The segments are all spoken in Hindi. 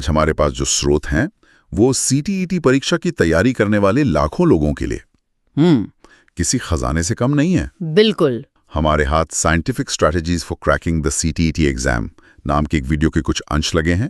आज हमारे पास जो स्रोत हैं वो सीटीईटी परीक्षा की तैयारी करने वाले लाखों लोगों के लिए किसी खजाने से कम नहीं है। बिल्कुल। हमारे हाथ scientific strategies for cracking the CTET exam नाम के एक वीडियो के कुछ अंश लगे हैं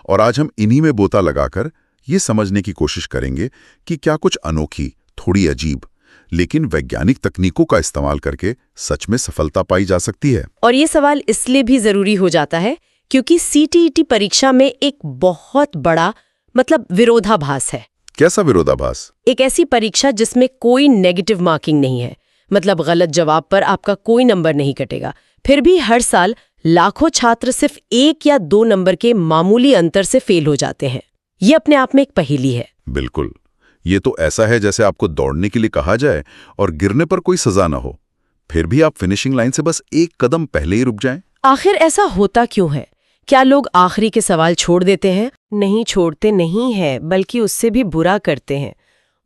और आज हम इन्हीं में बोता लगाकर ये समझने की कोशिश करेंगे कि क्या कुछ अनोखी, थोड़ी अजीब लेकिन वैज्ञानिक तकनीकों का इस्तेमाल करके सच में सफलता पाई जा सकती है। और ये सवाल इसलिए भी जरूरी हो जाता है क्योंकि सीटीईटी परीक्षा में एक बहुत बड़ा विरोधाभास है। कैसा विरोधाभास? एक ऐसी परीक्षा जिसमें कोई नेगेटिव मार्किंग नहीं है, मतलब गलत जवाब पर आपका कोई नंबर नहीं कटेगा। फिर भी हर साल लाखों छात्र सिर्फ 1 या 2 नंबर के मामूली अंतर से फेल हो जाते हैं। ये अपने आप में एक पहेली है। बिल्कुल, ये तो ऐसा है जैसे आपको दौड़ने के लिए कहा जाए और गिरने पर कोई सजा ना हो, फिर भी आप फिनिशिंग लाइन से बस 1 कदम पहले ही रुक जाएं। आखिर ऐसा होता क्यों है? क्या लोग आखिरी के सवाल छोड़ देते हैं? नहीं, छोड़ते नहीं है, बल्कि उससे भी बुरा करते हैं।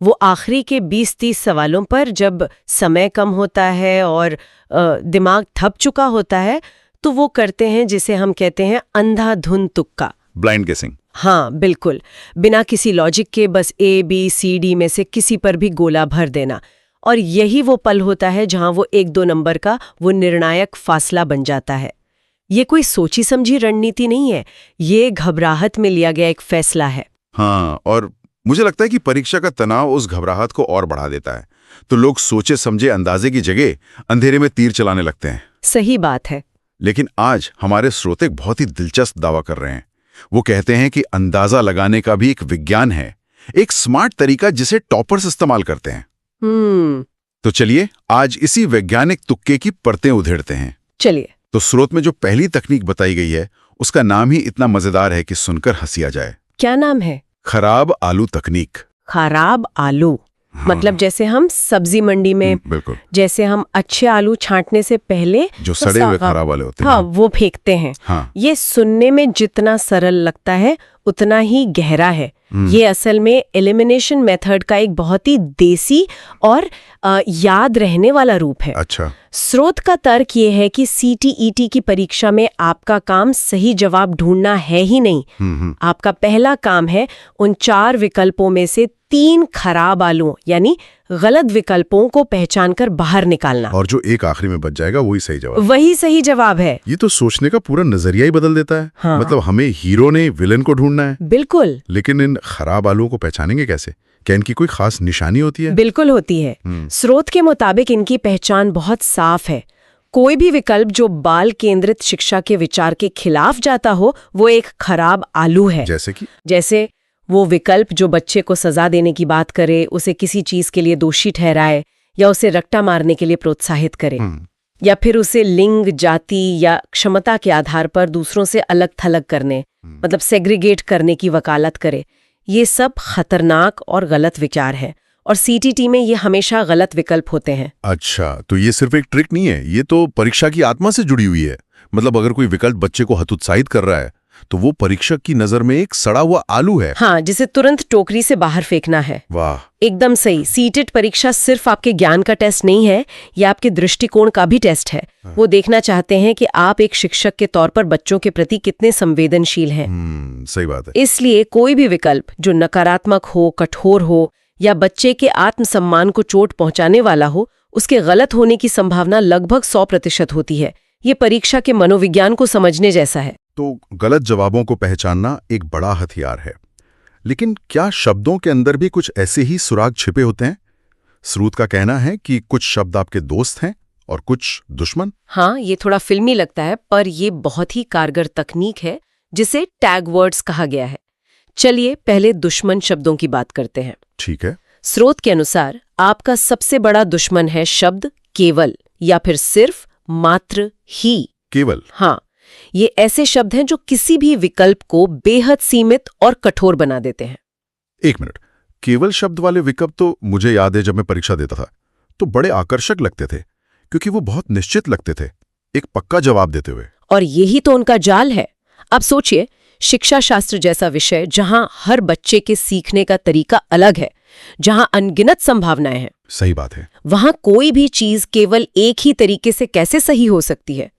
वो आखिरी के 20-30 सवालों पर जब समय कम होता है और दिमाग थक चुका होता है तो वो करते हैं जिसे हम कहते हैं अंधाधुंध तुक्का, ब्लाइंड गेसिंग। हाँ बिल्कुल, बिना किसी लॉजिक के बस A, B, C, D में से किसी पर भी गोला भर देना। और यही वो पल होता है जहां वो 1-2 नंबर का वो निर्णायक फासला बन जाता है। ये कोई सोची समझी रणनीति नहीं है, ये घबराहट में लिया गया एक फैसला है। हाँ, और मुझे लगता है कि परीक्षा का तनाव उस घबराहट को और बढ़ा देता है, तो लोग सोचे समझे अंदाजे की जगह अंधेरे में तीर चलाने लगते हैं। सही बात है। लेकिन आज हमारे श्रोते बहुत ही दिलचस्प दावा कर रहे हैं। वो कहते हैं कि अंदाजा लगाने का भी एक विज्ञान है, एक स्मार्ट तरीका जिसे टॉपर्स इस्तेमाल करते हैं। तो चलिए आज इसी वैज्ञानिक तुक्के की परतें उधेड़ते हैं। चलिए। तो स्रोत में जो पहली तकनीक बताई गई है उसका नाम ही इतना मजेदार है कि सुनकर हंसी आ जाए। क्या नाम है? खराब आलू तकनीक। खराब आलू? हाँ। मतलब जैसे हम सब्जी मंडी में बिल्कुल, जैसे हम अच्छे आलू छांटने से पहले जो सड़े हुए खराब वाले होते हैं, हाँ, वो फेंकते हैं। हाँ। ये सुनने में जितना सरल लगता है उतना ही गहरा है। ये असल में एलिमिनेशन मेथड का एक बहुत ही देसी और याद रहने वाला रूप है। अच्छा। स्रोत का तर्क ये है कि सीटीईटी की परीक्षा में आपका काम सही जवाब ढूंढना है ही नहीं। आपका पहला काम है उन 4 विकल्पों में से 3 खराब आलू यानी गलत विकल्पों को पहचानकर बाहर निकालना। और जो एक आखिरी में बच जाएगा वही सही जवाब। वही सही जवाब है। ये तो सोचने का पूरा नजरिया ही बदल देता है। हाँ। मतलब हमें हीरो ने विलेन को ढूंढना है। बिल्कुल। लेकिन इन खराब आलूओं को पहचानेंगे कैसे? क्या इनकी कोई खास निशानी होती है? बिल्कुल होती है। स्रोत के मुताबिक इनकी पहचान बहुत साफ है। कोई भी विकल्प जो बाल केंद्रित शिक्षा के विचार के खिलाफ जाता हो वो एक खराब आलू है। जैसे वो विकल्प जो बच्चे को सजा देने की बात करे, उसे किसी चीज के लिए दोषी ठहराए या उसे रट्टा मारने के लिए प्रोत्साहित करे, या फिर उसे लिंग, जाति या क्षमता के आधार पर दूसरों से अलग थलग करने मतलब सेग्रीगेट करने की वकालत करे। ये सब खतरनाक और गलत विचार है और सीटीटी में ये हमेशा गलत विकल्प होते हैं। अच्छा, तो ये सिर्फ एक ट्रिक नहीं है, ये तो परीक्षा की आत्मा से जुड़ी हुई है। मतलब अगर कोई विकल्प बच्चे को हतोत्साहित कर रहा है तो वो परीक्षक की नजर में एक सड़ा हुआ आलू है। हाँ, जिसे तुरंत टोकरी से बाहर फेंकना है। वाह, एकदम सही। सीटेट परीक्षा सिर्फ आपके ज्ञान का टेस्ट नहीं है, ये आपके दृष्टिकोण का भी टेस्ट है। वो देखना चाहते हैं कि आप एक शिक्षक के तौर पर बच्चों के प्रति कितने संवेदनशील हैं। सही बात है। इसलिए कोई भी विकल्प जो नकारात्मक हो, कठोर हो या बच्चे के आत्मसम्मान को चोट पहुंचाने वाला हो, उसके गलत होने की संभावना लगभग 100% होती है। ये परीक्षा के मनोविज्ञान को समझने जैसा है। तो गलत जवाबों को पहचानना एक बड़ा हथियार है, लेकिन क्या शब्दों के अंदर भी कुछ ऐसे ही सुराग छिपे होते हैं? स्रोत का कहना है कि कुछ शब्द आपके दोस्त हैं और कुछ दुश्मन। हाँ, ये थोड़ा फिल्मी लगता है पर ये बहुत ही कारगर तकनीक है जिसे टैग वर्ड्स कहा गया है। चलिए पहले दुश्मन शब्दों की बात करते हैं। ठीक है। स्रोत के अनुसार आपका सबसे बड़ा दुश्मन है शब्द केवल या फिर सिर्फ, मात्र, ही। केवल? हाँ, ये ऐसे शब्द हैं जो किसी भी विकल्प को बेहद सीमित और कठोर बना देते हैं। 1 मिनट, केवल शब्द वाले विकल्प तो मुझे याद है जब मैं परीक्षा देता था तो बड़े आकर्षक लगते थे क्योंकि वो बहुत निश्चित लगते थे, एक पक्का जवाब देते हुए। और यही तो उनका जाल है। अब सोचिए, शिक्षा शास्त्र जैसा विषय जहां हर बच्चे के सीखने का तरीका अलग है, जहां अनगिनत संभावनाएं हैं। सही बात है। वहां कोई भी चीज केवल एक ही तरीके से कैसे सही हो सकती है?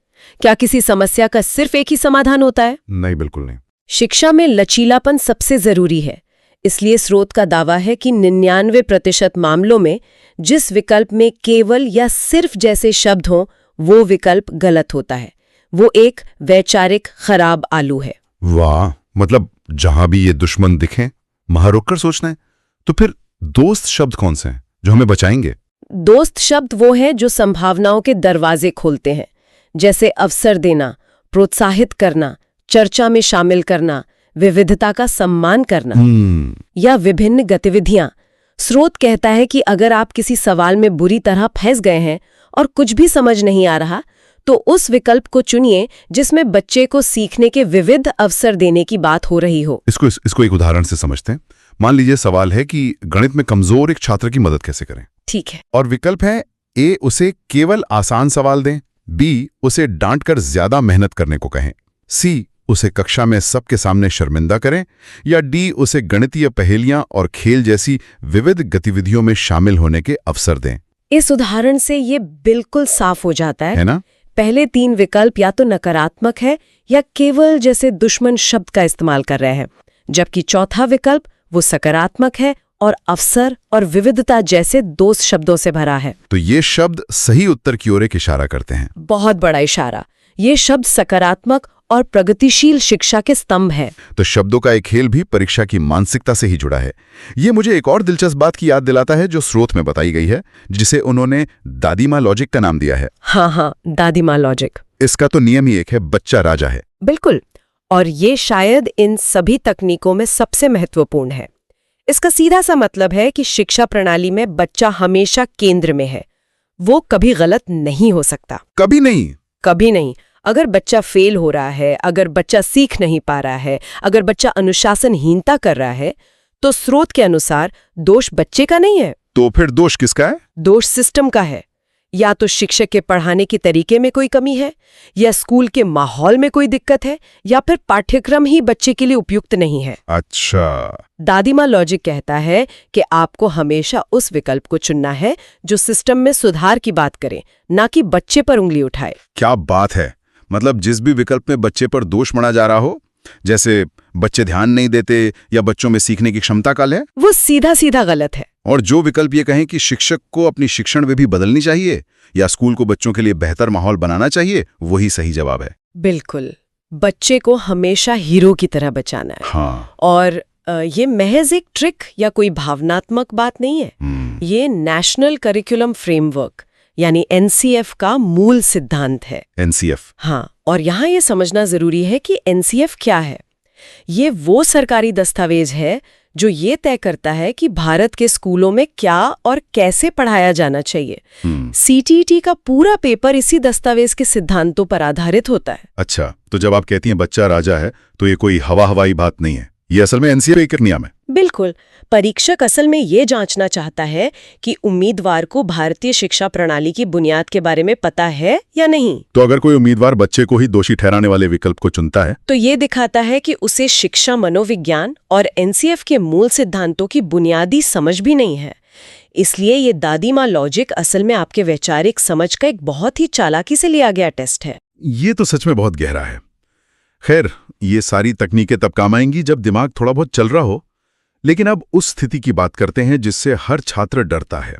क्या किसी समस्या का सिर्फ एक ही समाधान होता है? नहीं, बिल्कुल नहीं। शिक्षा में लचीलापन सबसे जरूरी है। इसलिए स्रोत का दावा है कि 99% मामलों में जिस विकल्प में केवल या सिर्फ जैसे शब्द हों वो विकल्प गलत होता है। वो एक वैचारिक खराब आलू है। वाह, मतलब जहां भी ये दुश्मन दिखें वहां रुककर सोचना है। तो फिर दोस्त शब्द कौन से हैं जो हमें बचाएंगे? दोस्त शब्द वो हैं जो संभावनाओं के दरवाजे खोलते हैं, जैसे अवसर देना, प्रोत्साहित करना, चर्चा में शामिल करना, विविधता का सम्मान करना या विभिन्न गतिविधियां। स्रोत कहता है कि अगर आप किसी सवाल में बुरी तरह फंस गए हैं और कुछ भी समझ नहीं आ रहा, तो उस विकल्प को चुनिए जिसमें बच्चे को सीखने के विविध अवसर देने की बात हो रही हो। इसको एक उदाहरण से समझते हैं। मान लीजिए सवाल है कि गणित में कमजोर एक छात्र की मदद कैसे करें। ठीक है। और विकल्प है ए, उसे केवल आसान सवाल दें, बी, उसे डांटकर ज्यादा मेहनत करने को कहें, सी, उसे कक्षा में सबके सामने शर्मिंदा करें, या डी, उसे गणितीय पहेलियां और खेल जैसी विविध गतिविधियों में शामिल होने के अवसर दें। इस उदाहरण से ये बिल्कुल साफ हो जाता है ना? पहले 3 विकल्प या तो नकारात्मक है या केवल जैसे दुश्मन शब्द का इस्तेमाल कर रहे हैं, जबकि चौथा विकल्प वो सकारात्मक है और अवसर और विविधता जैसे दोस्त शब्दों से भरा है। तो ये शब्द सही उत्तर की ओर एक इशारा करते हैं। बहुत बड़ा इशारा। ये शब्द सकारात्मक और प्रगतिशील शिक्षा के स्तंभ है। तो शब्दों का एक खेल भी परीक्षा की मानसिकता से ही जुड़ा है। ये मुझे एक और दिलचस्प बात की याद दिलाता है जो स्रोत में बताई गई है, जिसे उन्होंने दादी माँ लॉजिक का नाम दिया है। हाँ, दादी माँ लॉजिक। इसका तो नियम ही एक है, बच्चा राजा है। बिल्कुल। और ये शायद इन सभी तकनीकों में सबसे महत्वपूर्ण है। इसका सीधा सा मतलब है कि शिक्षा प्रणाली में बच्चा हमेशा केंद्र में है। वो कभी गलत नहीं हो सकता। कभी नहीं। कभी नहीं। अगर बच्चा फेल हो रहा है, अगर बच्चा सीख नहीं पा रहा है, अगर बच्चा अनुशासनहीनता कर रहा है, तो स्रोत के अनुसार दोष बच्चे का नहीं है। तो फिर दोष किसका है? दोष सिस्टम का है। या तो शिक्षक के पढ़ाने के तरीके में कोई कमी है, या स्कूल के माहौल में कोई दिक्कत है, या फिर पाठ्यक्रम ही बच्चे के लिए उपयुक्त नहीं है। अच्छा। दादी माँ लॉजिक कहता है कि आपको हमेशा उस विकल्प को चुनना है जो सिस्टम में सुधार की बात करे, ना कि बच्चे पर उंगली उठाए। क्या बात है। मतलब जिस भी विकल्प में बच्चे पर दोष मढ़ा जा रहा हो, जैसे बच्चे ध्यान नहीं देते या बच्चों में सीखने की क्षमता कम है, वो सीधा सीधा गलत है। और जो विकल्प ये कहें कि शिक्षक को अपनी शिक्षण विधि बदलनी चाहिए या स्कूल को बच्चों के लिए बेहतर माहौल बनाना चाहिए, वही सही जवाब है। बिल्कुल। बच्चे को हमेशा हीरो की तरह बचाना है। हाँ। और ये महज एक ट्रिक या कोई भावनात्मक बात नहीं है। ये नेशनल करिकुलम फ्रेमवर्क यानी NCF का मूल सिद्धांत है। NCF? हाँ। और यहाँ ये समझना जरूरी है कि NCF क्या है। ये वो सरकारी दस्तावेज है जो ये तय करता है कि भारत के स्कूलों में क्या और कैसे पढ़ाया जाना चाहिए। CTET का पूरा पेपर इसी दस्तावेज के सिद्धांतों पर आधारित होता है। अच्छा, तो जब आप कहती हैं बच्चा राजा है, तो ये कोई हवाई बात नहीं है, ये असल में NCF का नियम है। बिल्कुल। परीक्षक असल में ये जांचना चाहता है कि उम्मीदवार को भारतीय शिक्षा प्रणाली की बुनियाद के बारे में पता है या नहीं। तो अगर कोई उम्मीदवार बच्चे को ही दोषी ठहराने वाले विकल्प को चुनता है, तो ये दिखाता है कि उसे शिक्षा मनोविज्ञान और NCF के मूल सिद्धांतों की बुनियादी समझ भी नहीं है। इसलिए ये दादी माँ लॉजिक असल में आपके वैचारिक समझ का एक बहुत ही चालाकी से लिया गया टेस्ट है। ये तो सच में बहुत गहरा है। खैर, ये सारी तकनीकें तब काम आएंगी जब दिमाग थोड़ा बहुत चल रहा हो। लेकिन अब उस स्थिति की बात करते हैं जिससे हर छात्र डरता है।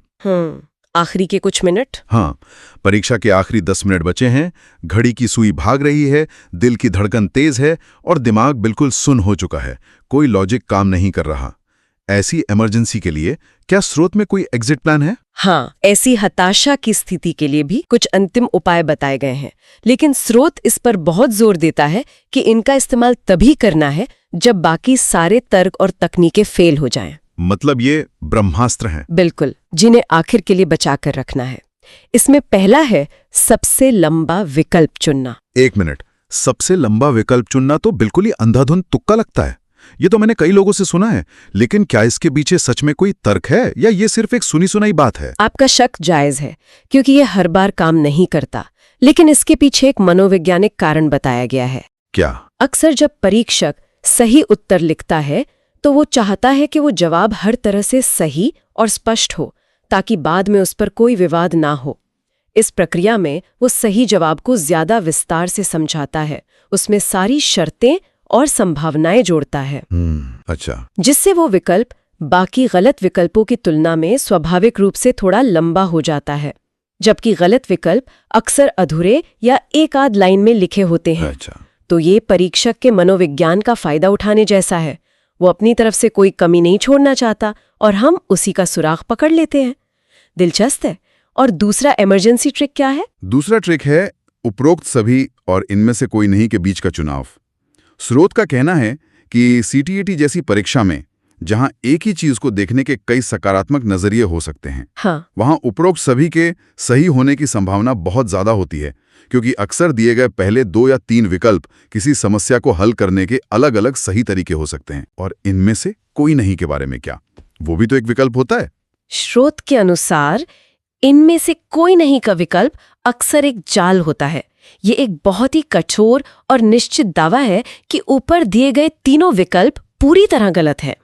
आखिरी के कुछ मिनट। हाँ, परीक्षा के आखिरी 10 मिनट बचे हैं, घड़ी की सुई भाग रही है, दिल की धड़कन तेज है और दिमाग बिल्कुल सुन्न हो चुका है। कोई लॉजिक काम नहीं कर रहा। ऐसी इमरजेंसी के लिए क्या स्रोत में कोई एग्जिट प्लान है? हाँ, ऐसी हताशा की स्थिति के लिए भी कुछ अंतिम उपाय बताए गए हैं, लेकिन स्रोत इस पर बहुत जोर देता है कि इनका इस्तेमाल तभी करना है जब बाकी सारे तर्क और तकनीकें फेल हो जाएं। मतलब ये ब्रह्मास्त्र हैं। बिल्कुल, जिन्हें आखिर के लिए बचा कर रखना है। इसमें पहला है सबसे लंबा विकल्प चुनना। 1 मिनट, सबसे लंबा विकल्प चुनना तो बिल्कुल ही अंधाधुंध तुक्का लगता है। ये तो मैंने कई लोगों से सुना है, लेकिन क्या इसके पीछे सच में कोई तर्क है या ये सिर्फ एक सुनी सुनाई बात है? आपका शक जायज है, क्योंकि ये हर बार काम नहीं करता, लेकिन इसके पीछे एक मनोवैज्ञानिक कारण बताया गया है। क्या? अक्सर जब परीक्षक सही उत्तर लिखता है तो वो चाहता है कि वो जवाब हर तरह से सही और स्पष्ट हो, ताकि बाद में उस पर कोई विवाद ना हो। इस प्रक्रिया में वो सही जवाब को ज्यादा विस्तार से समझाता है, उसमें सारी शर्तें और संभावनाएं जोड़ता है। अच्छा। जिससे वो विकल्प बाकी गलत विकल्पों की तुलना में स्वाभाविक रूप से थोड़ा लंबा हो जाता है, जबकि गलत विकल्प अक्सर अधूरे या एक आध लाइन में लिखे होते हैं। अच्छा। तो ये परीक्षक के मनोविज्ञान का फायदा उठाने जैसा है। वो अपनी तरफ से कोई कमी नहीं छोड़ना चाहता और हम उसी का सुराग पकड़ लेते हैं। दिलचस्प है। और दूसरा इमरजेंसी ट्रिक क्या है? दूसरा ट्रिक है उपरोक्त सभी और इनमें से कोई नहीं के बीच का चुनाव। स्रोत का कहना है कि सीटीईटी जैसी परीक्षा में जहां एक ही चीज को देखने के कई सकारात्मक नजरिए हो सकते हैं, हाँ। वहां उपरोक्त सभी के सही होने की संभावना बहुत ज्यादा होती है, क्योंकि अक्सर दिए गए पहले 2 या 3 विकल्प किसी समस्या को हल करने के अलग अलग सही तरीके हो सकते हैं। और इनमें से कोई नहीं के बारे में क्या? वो भी तो एक विकल्प होता है। स्रोत के अनुसार इनमें से कोई नहीं का विकल्प अक्सर एक जाल होता है। ये एक बहुत ही कठोर और निश्चित दावा है कि ऊपर दिए गए तीनों विकल्प पूरी तरह गलत है।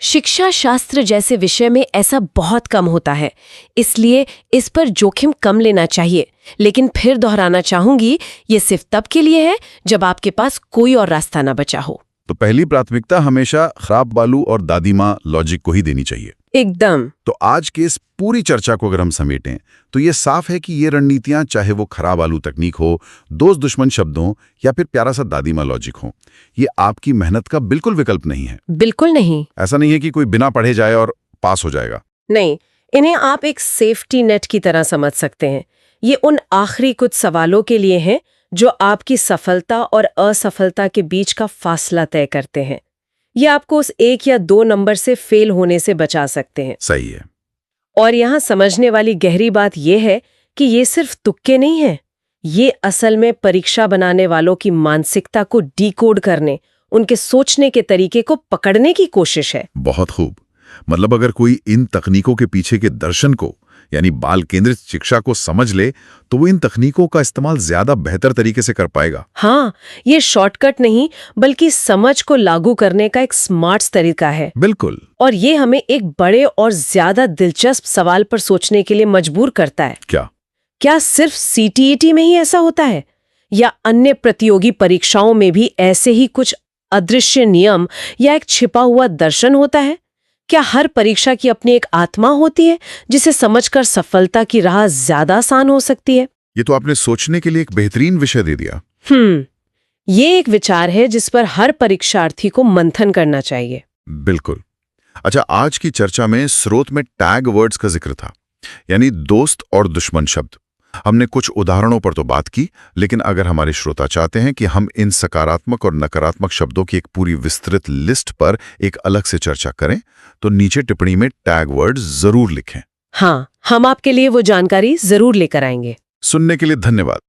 शिक्षा शास्त्र जैसे विषय में ऐसा बहुत कम होता है, इसलिए इस पर जोखिम कम लेना चाहिए। लेकिन फिर दोहराना चाहूंगी, ये सिर्फ तब के लिए है जब आपके पास कोई और रास्ता ना बचा हो। तो पहली प्राथमिकता हमेशा खराब बालू और दादी माँ लॉजिक को ही देनी चाहिए। एकदम। तो आज के इस पूरी चर्चा को अगर हम समेटें तो ये साफ है कि ये रणनीतियां, चाहे वो खराब आलू तकनीक हो, दोस्त दुश्मन शब्द हो या फिर प्यारा सा दादी माँ लॉजिक हो, ये आपकी मेहनत का बिल्कुल विकल्प नहीं है। बिल्कुल नहीं। ऐसा नहीं है कि कोई बिना पढ़े जाए और पास हो जाएगा। नहीं, इन्हें आप एक सेफ्टी नेट की तरह समझ सकते हैं। ये उन आखिरी कुछ सवालों के लिए हैं जो आपकी सफलता और असफलता के बीच का फासला तय करते हैं। ये आपको उस 1 या 2 नंबर से फेल होने से बचा सकते हैं। सही है। और यहाँ समझने वाली गहरी बात यह है कि ये सिर्फ तुक्के नहीं हैं। ये असल में परीक्षा बनाने वालों की मानसिकता को डिकोड करने, उनके सोचने के तरीके को पकड़ने की कोशिश है। बहुत खूब। मतलब अगर कोई इन तकनीकों के पीछे के दर्शन को, यानी बाल केंद्रित शिक्षा को समझ ले, तो वो इन तकनीकों का इस्तेमाल ज्यादा बेहतर तरीके से कर पाएगा। हाँ, ये शॉर्टकट नहीं बल्कि समझ को लागू करने का एक स्मार्ट तरीका है। बिल्कुल। और ये हमें एक बड़े और ज्यादा दिलचस्प सवाल पर सोचने के लिए मजबूर करता है। क्या सिर्फ सीटीईटी में ही ऐसा होता है, या अन्य प्रतियोगी परीक्षाओं में भी ऐसे ही कुछ अदृश्य नियम या एक छिपा हुआ दर्शन होता है? क्या हर परीक्षा की अपनी एक आत्मा होती है जिसे समझकर सफलता की राह ज्यादा आसान हो सकती है? ये तो आपने सोचने के लिए एक बेहतरीन विषय दे दिया। ये एक विचार है जिस पर हर परीक्षार्थी को मंथन करना चाहिए। बिल्कुल। अच्छा, आज की चर्चा में स्रोत में टैग वर्ड्स का जिक्र था, यानी दोस्त और दुश्मन शब्द। हमने कुछ उदाहरणों पर तो बात की, लेकिन अगर हमारे श्रोता चाहते हैं कि हम इन सकारात्मक और नकारात्मक शब्दों की एक पूरी विस्तृत लिस्ट पर एक अलग से चर्चा करें, तो नीचे टिप्पणी में टैग वर्ड जरूर लिखें। हाँ, हम आपके लिए वो जानकारी जरूर लेकर आएंगे। सुनने के लिए धन्यवाद।